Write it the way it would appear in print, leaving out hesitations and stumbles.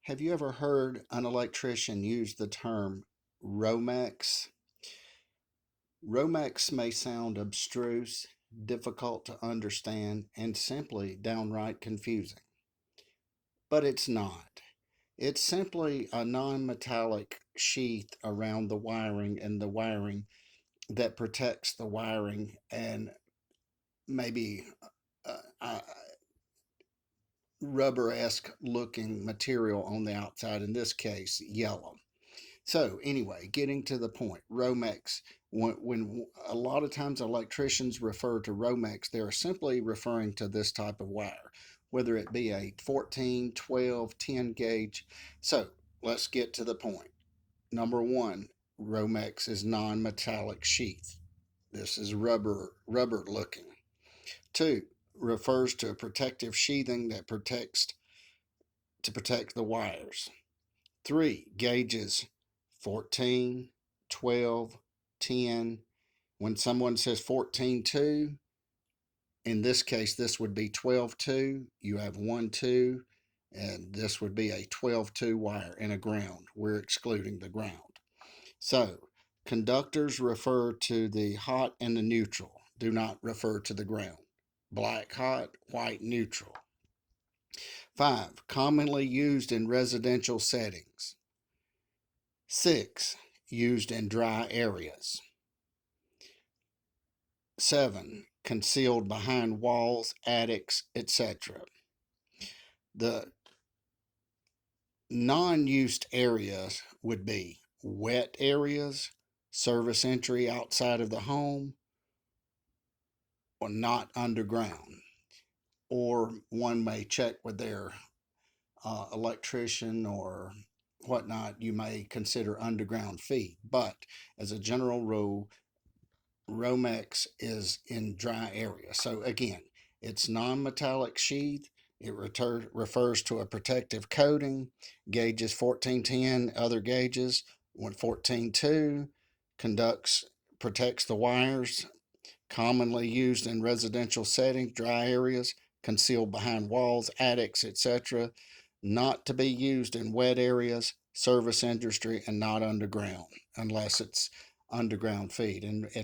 Have you ever heard an electrician use the term Romex? Romex may sound abstruse, difficult to understand, and simply downright confusing, but it's not. It's simply a non metallic sheath around the wiring and the wiring that protects the wiring and maybe rubber esque looking material on the outside, in this case, yellow. So anyway, getting to the point, Romex. When a lot of times electricians refer to Romex, they're simply referring to this type of wire, whether it be a 14, 12, 10 gauge. So let's get to the point. Number one, Romex is non-metallic sheath. This is rubber looking. Two, refers to a protective sheathing that protect the wires. Three, gauges 14, 12, 10. When someone says 14.2, in this case, this would be 12.2. You have 1.2, and this would be a 12.2 wire in a ground. We're excluding the ground. So, conductors refer to the hot and the neutral, do not refer to the ground. Black hot, white neutral. 5. Commonly used in residential settings. 6. Used in dry areas. 7. Concealed behind walls, attics, etc. The non-used areas would be wet areas, service entry outside of the home, or not underground. Or one may check with their electrician or whatnot. You may consider underground feed, but as a general rule, Romex is in dry areas. So again, it's non-metallic sheath. It refers to a protective coating. Gauges 1410, other gauges 114.2, conducts protects the wires. Commonly used in residential settings, dry areas, concealed behind walls, attics, etc. Not to be used in wet areas, service industry, and not underground unless it's underground feed. And